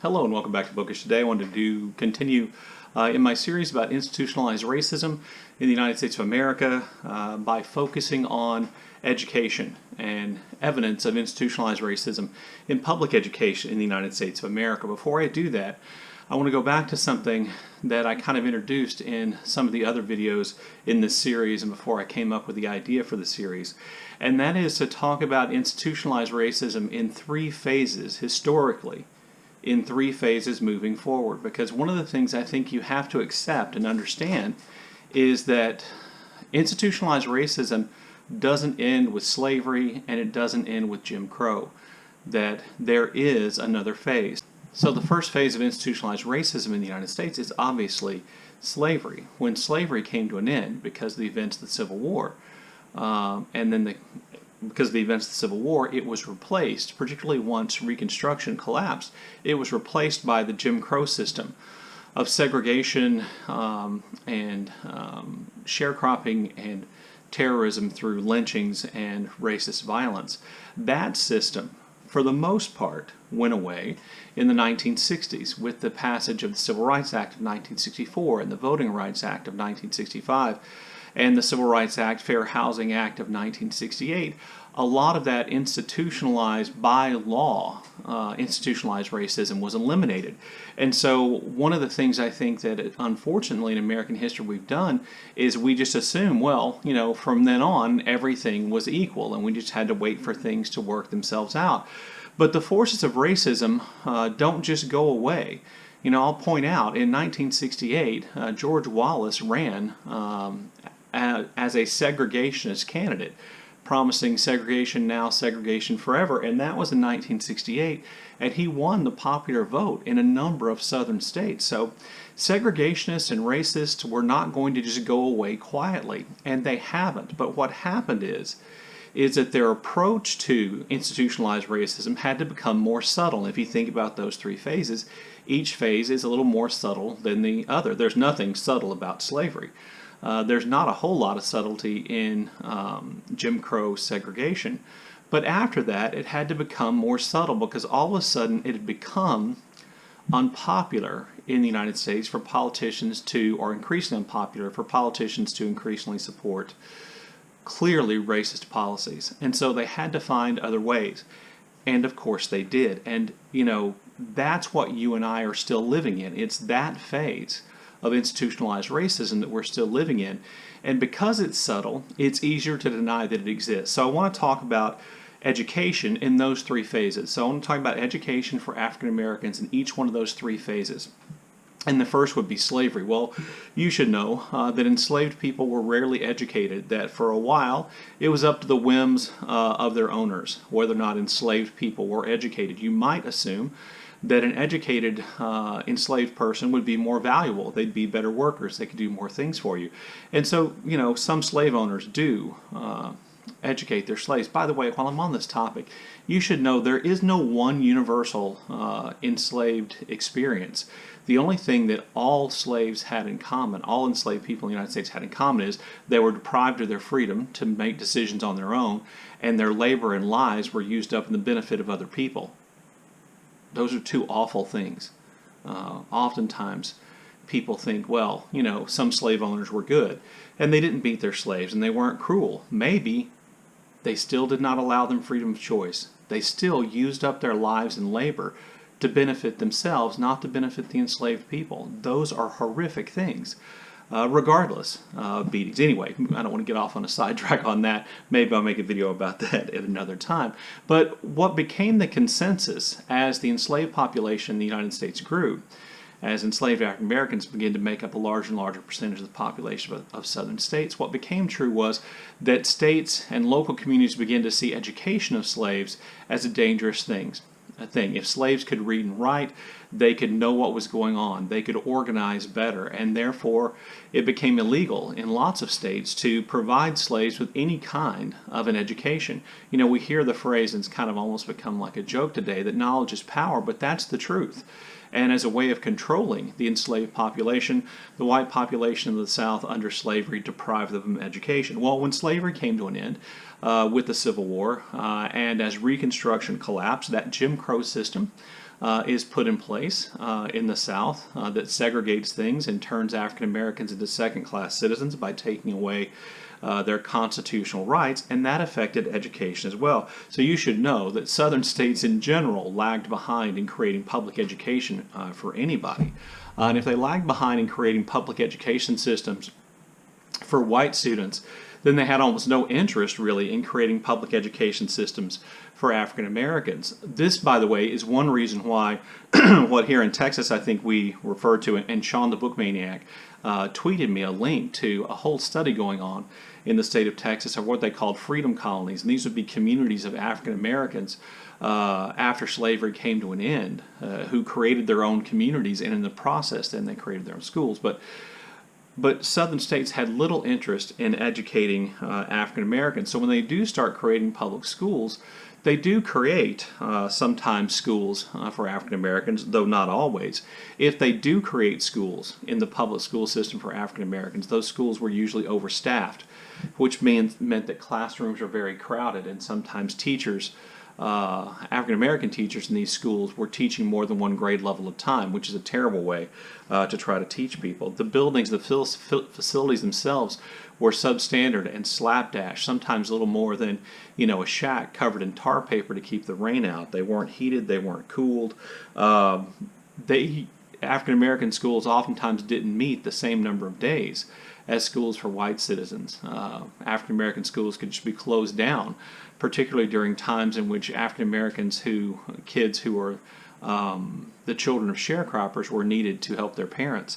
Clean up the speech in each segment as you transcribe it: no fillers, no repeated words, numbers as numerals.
Hello and welcome back to Bookstores. Today I wanted to continue in my series about institutionalized racism in the United States of America by focusing on education and evidence of institutionalized racism in public education in the United States of America. Before I do that, I want to go back to something that I kind of introduced in some of the other videos in this series and before I came up with the idea for the series. And that is to talk about institutionalized racism in three phases historically, in three phases moving forward. Because one of the things I think you have to accept and understand is that institutionalized racism doesn't end with slavery and it doesn't end with Jim Crow. That there is another phase. So the first phase of institutionalized racism in the United States is obviously slavery. When slavery came to an end because of the events of the Civil War, because of the events of the Civil War, it was replaced, particularly once Reconstruction collapsed, it was replaced by the Jim Crow system of segregation and sharecropping and terrorism through lynchings and racist violence. That system, for the most part, went away in the 1960s with the passage of the Civil Rights Act of 1964 and the Voting Rights Act of 1965 and the Civil Rights Act, Fair Housing Act of 1968. A lot of that institutionalized by law, institutionalized racism was eliminated. And so one of the things I think that unfortunately in American history we've done is we just assume, well, you know, from then on everything was equal and we just had to wait for things to work themselves out. But the forces of racism don't just go away. You know, I'll point out in 1968, George Wallace ran as a segregationist candidate, promising segregation now, segregation forever, and that was in 1968, and he won the popular vote in a number of southern states. So segregationists and racists were not going to just go away quietly, and they haven't. But what happened is that their approach to institutionalized racism had to become more subtle. If you think about those three phases, each phase is a little more subtle than the other. There's nothing subtle about slavery. There's not a whole lot of subtlety in Jim Crow segregation. But after that, it had to become more subtle because all of a sudden it had become unpopular in the United States for politicians to, or increasingly unpopular for politicians to increasingly support clearly racist policies. And so they had to find other ways. And of course they did. And, you know, that's what you and I are still living in. It's that phase of institutionalized racism that we're still living in. And because it's subtle, it's easier to deny that it exists. So I want to talk about education in those three phases. So I want to talk about education for African Americans in each one of those three phases. And the first would be slavery. Well, you should know that enslaved people were rarely educated, that for a while it was up to the whims of their owners whether or not enslaved people were educated. You might assume that an educated enslaved person would be more valuable. They'd be better workers. They could do more things for you. And so, you know, some slave owners do educate their slaves. By the way, while I'm on this topic, you should know there is no one universal enslaved experience. The only thing that all slaves had in common, all enslaved people in the United States had in common, is they were deprived of their freedom to make decisions on their own, and their labor and lives were used up in the benefit of other people. Those are two awful things. Oftentimes, people think, well, you know, some slave owners were good, and they didn't beat their slaves, and they weren't cruel. Maybe they still did not allow them freedom of choice. They still used up their lives and labor to benefit themselves, not to benefit the enslaved people. Those are horrific things, regardless of beatings. Anyway, I don't want to get off on a sidetrack on that. Maybe I'll make a video about that at another time. But what became the consensus as the enslaved population in the United States grew, as enslaved African Americans began to make up a larger and larger percentage of the population of southern states, what became true was that states and local communities began to see education of slaves as a dangerous thing. If slaves could read and write, they could know what was going on. They could organize better, and therefore it became illegal in lots of states to provide slaves with any kind of an education. You know, we hear the phrase, and it's kind of almost become like a joke today, that knowledge is power, but that's the truth. And as a way of controlling the enslaved population, the white population of the South under slavery deprived them of education. Well, when slavery came to an end with the Civil War and as Reconstruction collapsed, that Jim Crow system is put in place in the South that segregates things and turns African Americans into second-class citizens by taking away their constitutional rights, and that affected education as well. So you should know that Southern states in general lagged behind in creating public education for anybody. And if they lagged behind in creating public education systems for white students, then they had almost no interest really in creating public education systems for African Americans. This, by the way, is one reason why what here in Texas I think we refer to, and Sean the Book Maniac tweeted me a link to a whole study going on in the state of Texas of what they called freedom colonies. And these would be communities of African Americans after slavery came to an end who created their own communities, and in the process then they created their own schools. But Southern states had little interest in educating African Americans. So when they do start creating public schools, they do create sometimes schools for African Americans, though not always. If they do create schools in the public school system for African Americans, those schools were usually overstaffed, which meant that classrooms are very crowded, and sometimes teachers, African American teachers in these schools, were teaching more than one grade level at a time, which is a terrible way to try to teach people. The buildings, the facilities themselves were substandard and slapdash, sometimes a little more than, a shack covered in tar paper to keep the rain out. They weren't heated, they weren't cooled. African American schools oftentimes didn't meet the same number of days as schools for white citizens. African American schools could just be closed down, particularly during times in which African Americans kids who were the children of sharecroppers were needed to help their parents.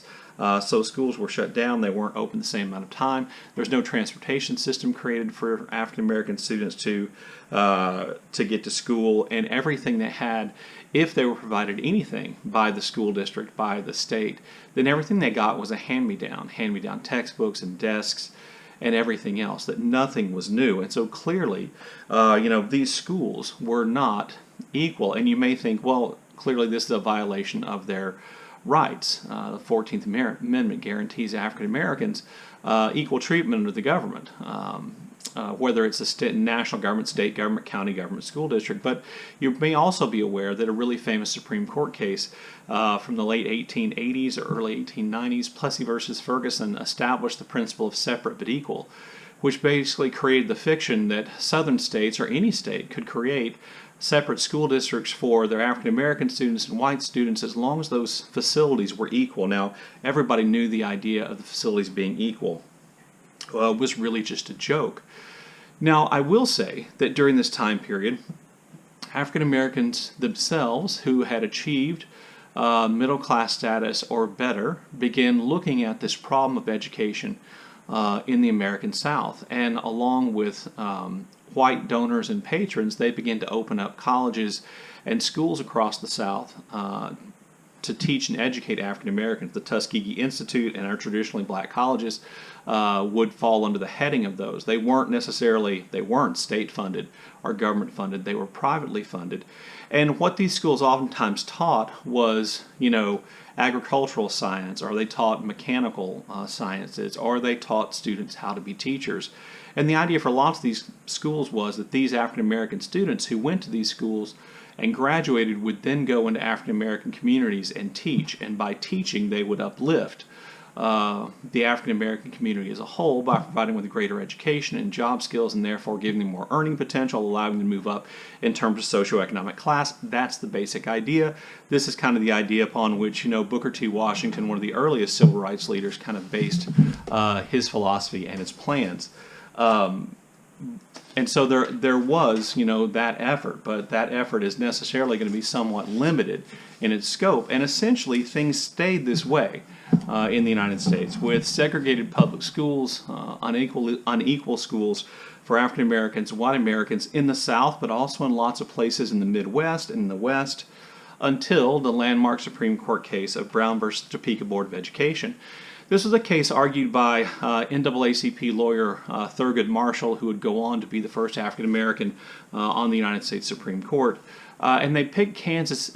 So schools were shut down. They weren't open the same amount of time. There's no transportation system created for African American students to get to school, and everything they had, if they were provided anything by the school district, by the state, then everything they got was a hand-me-down textbooks and desks and everything else, that nothing was new. And so clearly, these schools were not equal. And you may think, well, clearly this is a violation of their rights. The 14th Amendment guarantees African Americans equal treatment under the government, whether it's a national government, state government, county government, school district. But you may also be aware that a really famous Supreme Court case from the late 1880s or early 1890s, Plessy versus Ferguson, established the principle of separate but equal, which basically created the fiction that Southern states or any state could create separate school districts for their African American students and white students as long as those facilities were equal. Now, everybody knew the idea of the facilities being equal was really just a joke. Now, I will say that during this time period, African Americans themselves who had achieved middle class status or better began looking at this problem of education in the American South, and along with white donors and patrons, they began to open up colleges and schools across the South to teach and educate African Americans. The Tuskegee Institute and our traditionally black colleges would fall under the heading of those. They weren't state funded or government funded. They were privately funded. And what these schools oftentimes taught was, agricultural science, or they taught mechanical sciences, or they taught students how to be teachers. And the idea for lots of these schools was that these African American students who went to these schools and graduated would then go into African American communities and teach, and by teaching they would uplift the African American community as a whole by providing them with greater education and job skills, and therefore giving them more earning potential, allowing them to move up in terms of socioeconomic class. That's the basic idea. This is kind of the idea upon which Booker T. Washington, one of the earliest civil rights leaders, kind of based his philosophy and his plans. And so there was, that effort, but that effort is necessarily going to be somewhat limited in its scope. And essentially, things stayed this way in the United States, with segregated public schools, unequal schools for African Americans and white Americans in the South, but also in lots of places in the Midwest and in the West, until the landmark Supreme Court case of Brown versus Topeka Board of Education. This was a case argued by NAACP lawyer Thurgood Marshall, who would go on to be the first African American on the United States Supreme Court. And they picked Kansas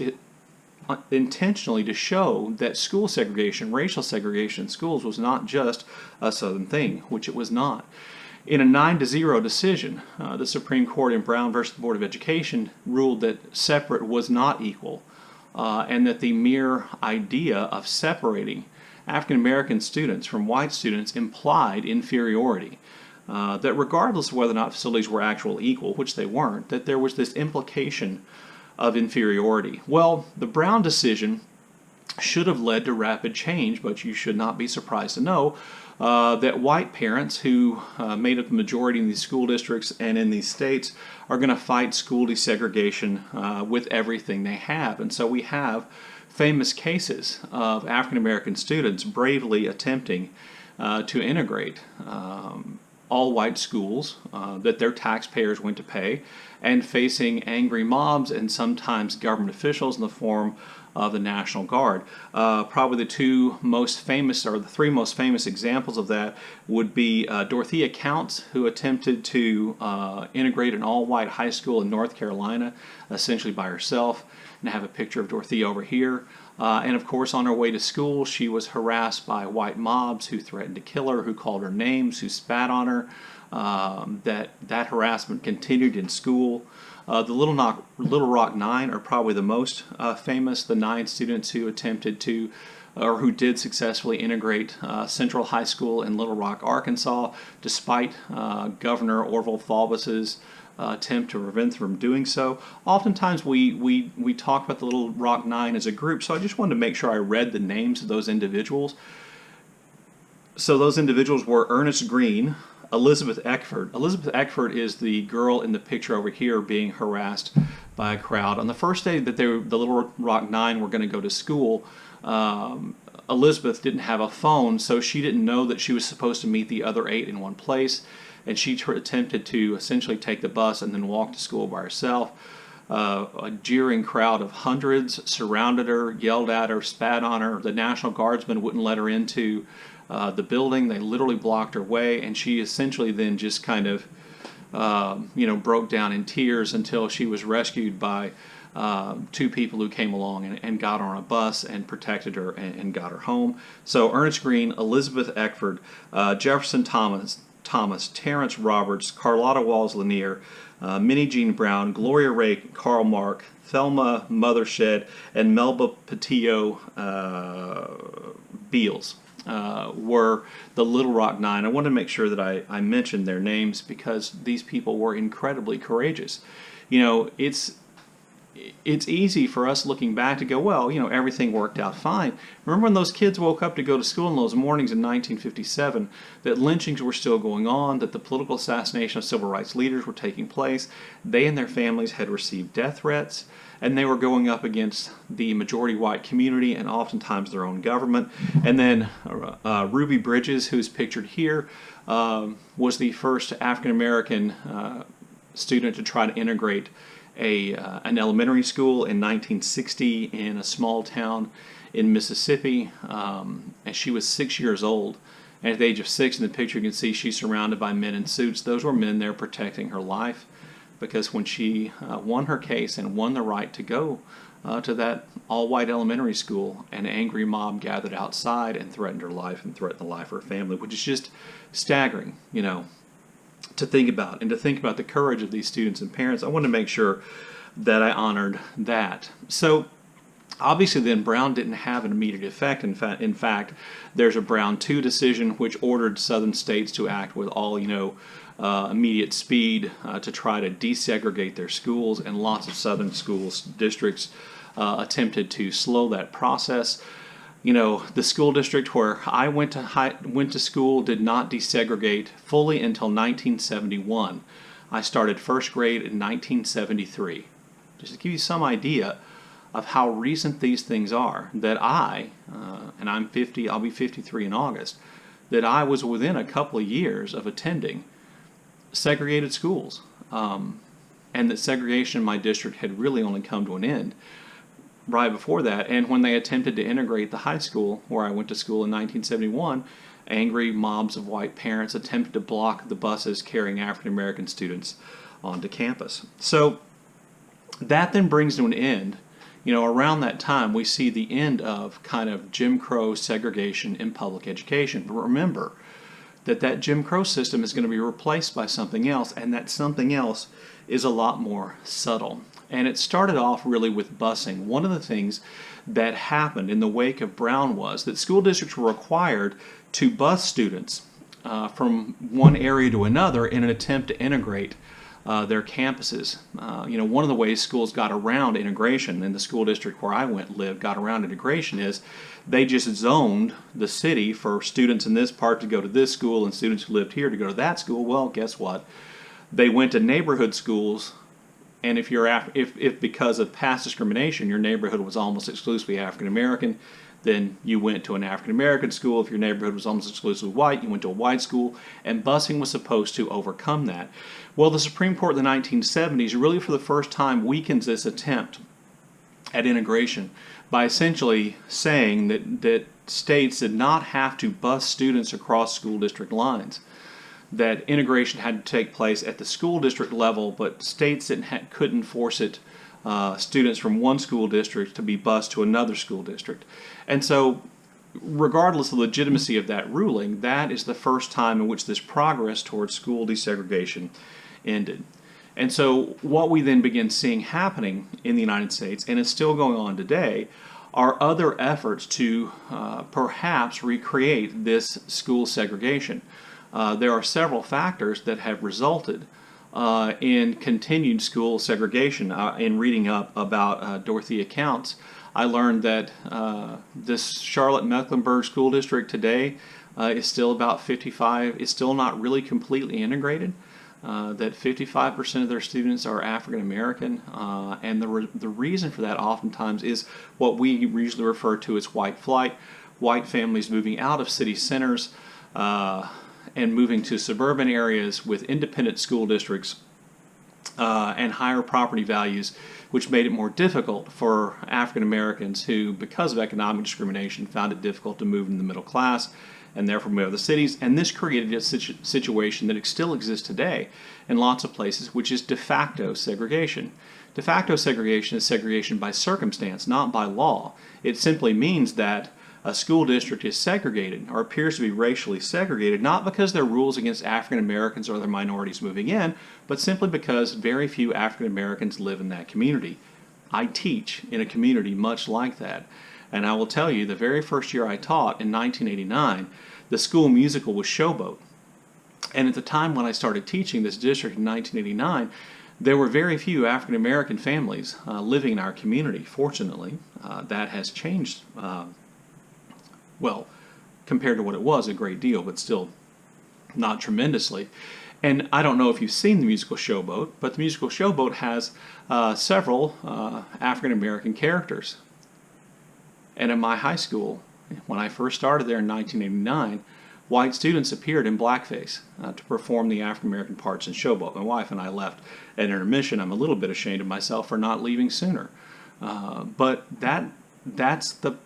intentionally to show that school segregation, racial segregation in schools, was not just a Southern thing, which it was not. In a 9-0 decision, the Supreme Court in Brown versus the Board of Education ruled that separate was not equal and that the mere idea of separating African American students from white students implied inferiority. That regardless of whether or not facilities were actually equal, which they weren't, that there was this implication of inferiority. Well, the Brown decision should have led to rapid change, but you should not be surprised to know that white parents who made up the majority in these school districts and in these states are going to fight school desegregation with everything they have. And so we have famous cases of African American students bravely attempting to integrate all white schools that their taxpayers went to pay, and facing angry mobs and sometimes government officials in the form of the National Guard. Probably the two most famous, or the three most famous examples of that would be Dorothea Counts, who attempted to integrate an all-white high school in North Carolina, essentially by herself. And I have a picture of Dorothea over here. And of course, on her way to school, she was harassed by white mobs who threatened to kill her, who called her names, who spat on her. That harassment continued in school. The Little Rock Nine are probably the most famous, the 9 students who attempted to, or who did successfully integrate Central High School in Little Rock, Arkansas, despite Governor Orville Faubus's attempt to prevent them from doing so. Oftentimes we talk about the Little Rock Nine as a group, so I just wanted to make sure I read the names of those individuals. So those individuals were Ernest Green, Elizabeth Eckford. Elizabeth Eckford is the girl in the picture over here being harassed by a crowd. On the first day that the Little Rock Nine were going to go to school, Elizabeth didn't have a phone, so she didn't know that she was supposed to meet the other 8 in one place, and she attempted to essentially take the bus and then walk to school by herself. A jeering crowd of hundreds surrounded her, yelled at her, spat on her. The National Guardsmen wouldn't let her into the building. They literally blocked her way, and she essentially then just kind of broke down in tears until she was rescued by 2 people who came along and got her on a bus and protected her and got her home. So Ernest Green, Elizabeth Eckford, Jefferson Thomas, Terrence Roberts, Carlotta Walls Lanier, Minnie Jean Brown, Gloria Ray Karl Mark, Thelma Mothershed, and Melba Patillo Beals were the Little Rock Nine. I want to make sure that I mentioned their names because these people were incredibly courageous. It's easy for us looking back to go, well, everything worked out fine. Remember when those kids woke up to go to school in those mornings in 1957, that lynchings were still going on, that the political assassination of civil rights leaders were taking place, they and their families had received death threats, and they were going up against the majority white community and oftentimes their own government. And then Ruby Bridges, who's pictured here, was the first African American student to try to integrate an elementary school in 1960 in a small town in Mississippi, and she was 6 years old. And at the age of 6, in the picture you can see she's surrounded by men in suits. Those were men there protecting her life, because when she won her case and won the right to go to that all-white elementary school, an angry mob gathered outside and threatened her life and threatened the life of her family, which is just staggering, to think about, and to think about the courage of these students and parents. I want to make sure that I honored that. So obviously then Brown didn't have an immediate effect. In fact, there's a Brown 2 decision which ordered southern states to act with all immediate speed to try to desegregate their schools, and lots of southern schools districts attempted to slow that process. The school district where I went to school did not desegregate fully until 1971. I started first grade in 1973. Just to give you some idea of how recent these things are, that and I'm 50, I'll be 53 in August, that I was within a couple of years of attending segregated schools, and that segregation in my district had really only come to an end right before that. And when they attempted to integrate the high school where I went to school in 1971, angry mobs of white parents attempted to block the buses carrying African American students onto campus. So that then brings to an end. Around that time we see the end of kind of Jim Crow segregation in public education. But remember that Jim Crow system is going to be replaced by something else, and that something else is a lot more subtle. And it started off really with busing. One of the things that happened in the wake of Brown was that school districts were required to bus students from one area to another in an attempt to integrate their campuses. One of the ways schools got around integration, in the school district where I lived, got around integration is they just zoned the city for students in this part to go to this school and students who lived here to go to that school. Well, guess what? They went to neighborhood schools, and if because of past discrimination your neighborhood was almost exclusively African American, then you went to an African American school. If your neighborhood was almost exclusively white, you went to a white school, and busing was supposed to overcome that. Well, the Supreme Court in the 1970s really for the first time weakens this attempt at integration by essentially saying that states did not have to bus students across school district lines, that integration had to take place at the school district level, but states couldn't force it, students from one school district to be bused to another school district. And so, regardless of the legitimacy of that ruling, that is the first time in which this progress towards school desegregation ended. And so what we then begin seeing happening in the United States, and it's still going on today, are other efforts to perhaps recreate this school segregation. There are several factors that have resulted in continued school segregation. In reading up about Dorothea Counts, I learned that this Charlotte-Mecklenburg school district today is still about 55, is still not really completely integrated. That 55% of their students are African American, and the reason for that oftentimes is what we usually refer to as white flight, white families moving out of city centers and moving to suburban areas with independent school districts and higher property values, which made it more difficult for African Americans who, because of economic discrimination, found it difficult to move in the middle class and therefore move to the cities. And this created a situation that still exists today in lots of places, which is de facto segregation. De facto segregation is segregation by circumstance, not by law. It simply means that a school district is segregated or appears to be racially segregated, not because there are rules against African Americans or other minorities moving in, but simply because very few African Americans live in that community. I teach in a community much like that. And I will tell you, the very first year I taught in 1989, the school musical was Showboat. And at the time when I started teaching this district in 1989, there were very few African American families living in our community. Fortunately, that has changed, well, compared to what it was, a great deal, but still not tremendously. And I don't know if you've seen the musical Showboat, but the musical Showboat has several African American characters. And in my high school, when I first started there in 1989, white students appeared in blackface to perform the African American parts in Showboat. My wife and I left at intermission. I'm a little bit ashamed of myself for not leaving sooner. But that's the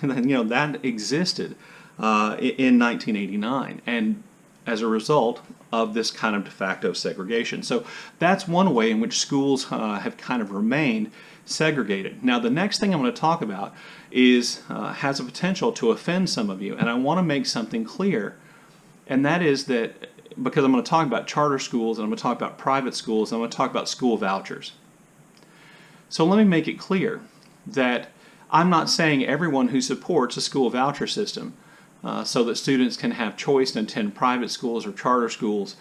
that existed in 1989, and as a result of this kind of de facto segregation. So that's one way in which schools have kind of remained segregated. Now the next thing I'm going to talk about is has a potential to offend some of you, and I want to make something clear, and that is that because I'm going to talk about charter schools, and I'm going to talk about private schools, and I'm going to talk about school vouchers. So let me make it clear that I'm not saying everyone who supports a school voucher system so that students can have choice and attend private schools or charter schools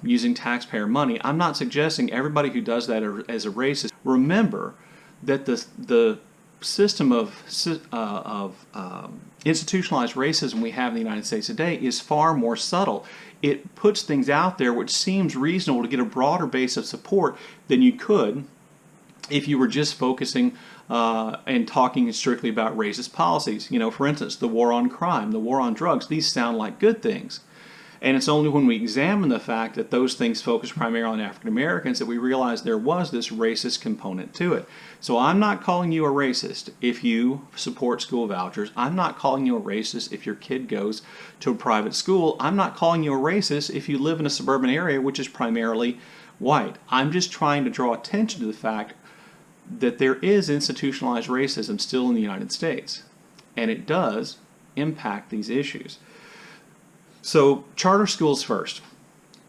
using taxpayer money. I'm not suggesting everybody who does that as a racist. Remember that the system of institutionalized racism we have in the United States today is far more subtle. It puts things out there which seems reasonable to get a broader base of support than you could if you were just focusing and talking strictly about racist policies. You know, for instance, the war on crime, the war on drugs, these sound like good things. And it's only when we examine the fact that those things focus primarily on African Americans that we realize there was this racist component to it. So I'm not calling you a racist if you support school vouchers. I'm not calling you a racist if your kid goes to a private school. I'm not calling you a racist if you live in a suburban area which is primarily white. I'm just trying to draw attention to the fact that there is institutionalized racism still in the United States, and it does impact these issues. So charter schools first.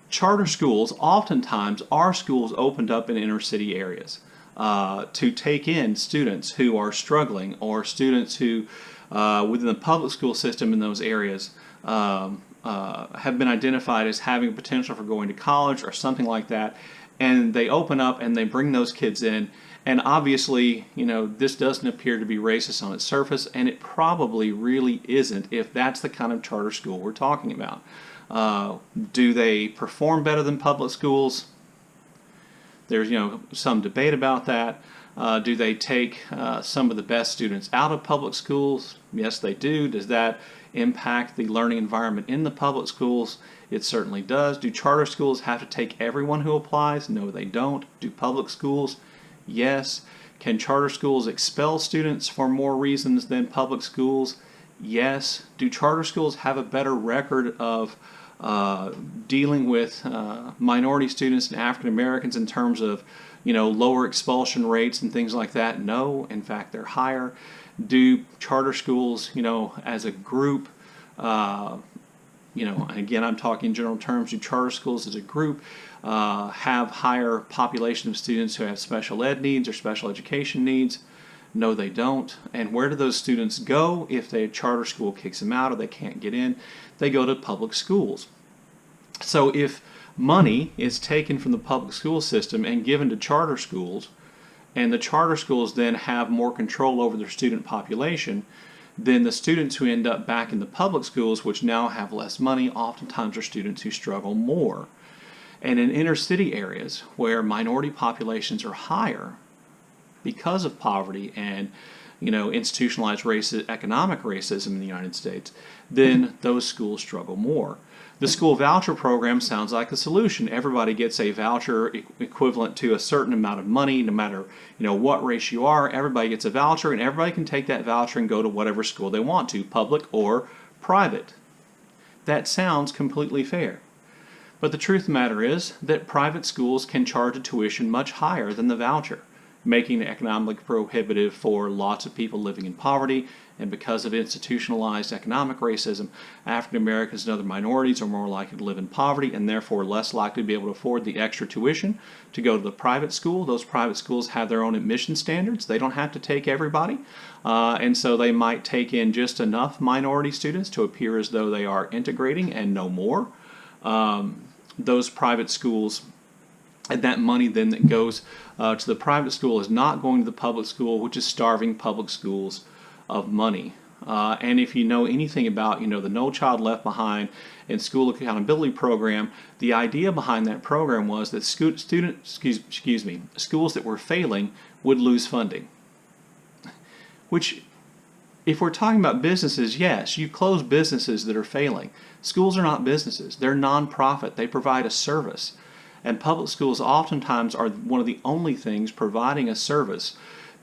Charter schools oftentimes are schools opened up in inner city areas. to take in students who are struggling, or students who within the public school system in those areas have been identified as having potential for going to college or something like that, and they open up and they bring those kids in. And obviously, this doesn't appear to be racist on its surface, and it probably really isn't if that's the kind of charter school we're talking about. Do they perform better than public schools? There's some debate about that. Do they take some of the best students out of public schools? Yes, they do. Does that impact the learning environment in the public schools? It certainly does. Do charter schools have to take everyone who applies? No, they don't. Do public schools? Yes. Can charter schools expel students for more reasons than public schools? Yes. Do charter schools have a better record of dealing with minority students and African Americans in terms of lower expulsion rates and things like that? No. In fact, they're higher. Do charter schools, as a group, and again, I'm talking in general terms, do charter schools as a group have higher population of students who have special ed needs or special education needs? No, they don't. And where do those students go if a charter school kicks them out or they can't get in? They go to public schools. So if money is taken from the public school system and given to charter schools, and the charter schools then have more control over their student population, then the students who end up back in the public schools, which now have less money, oftentimes are students who struggle more. And in inner city areas where minority populations are higher because of poverty and institutionalized economic racism in the United States, then those schools struggle more. The school voucher program sounds like a solution. Everybody gets a voucher equivalent to a certain amount of money, no matter what race you are. Everybody gets a voucher, and everybody can take that voucher and go to whatever school they want to, public or private. That sounds completely fair. But the truth of the matter is that private schools can charge a tuition much higher than the voucher, making it economically prohibitive for lots of people living in poverty. And because of institutionalized economic racism, African Americans and other minorities are more likely to live in poverty and therefore less likely to be able to afford the extra tuition to go to the private school. Those private schools have their own admission standards. They don't have to take everybody. And so they might take in just enough minority students to appear as though they are integrating and no more. Those private schools, and that money then that goes to the private school is not going to the public school, which is starving public schools of money. And if you know anything about the No Child Left Behind and School Accountability Program, the idea behind that program was that schools that were failing would lose funding. Which, if we're talking about businesses, yes, you close businesses that are failing. Schools are not businesses. They're nonprofit. They provide a service. And public schools oftentimes are one of the only things providing a service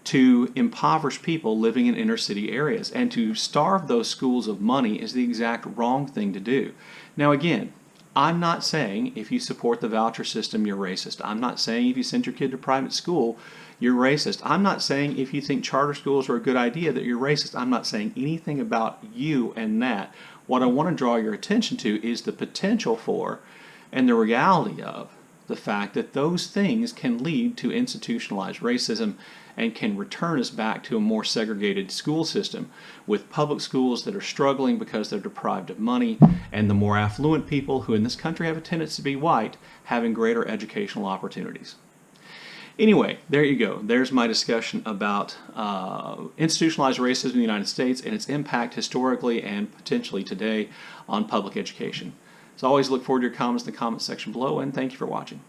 to impoverished people living in inner city areas. And to starve those schools of money is the exact wrong thing to do. Now again, I'm not saying if you support the voucher system you're racist. I'm not saying if you send your kid to private school you're racist. I'm not saying if you think charter schools are a good idea that you're racist. I'm not saying anything about you and that. What I want to draw your attention to is the potential for and the reality of the fact that those things can lead to institutionalized racism and can return us back to a more segregated school system with public schools that are struggling because they're deprived of money, and the more affluent people, who in this country have a tendency to be white, having greater educational opportunities. Anyway, there you go. There's my discussion about institutionalized racism in the United States and its impact historically and potentially today on public education. As always, look forward to your comments in the comment section below, and thank you for watching.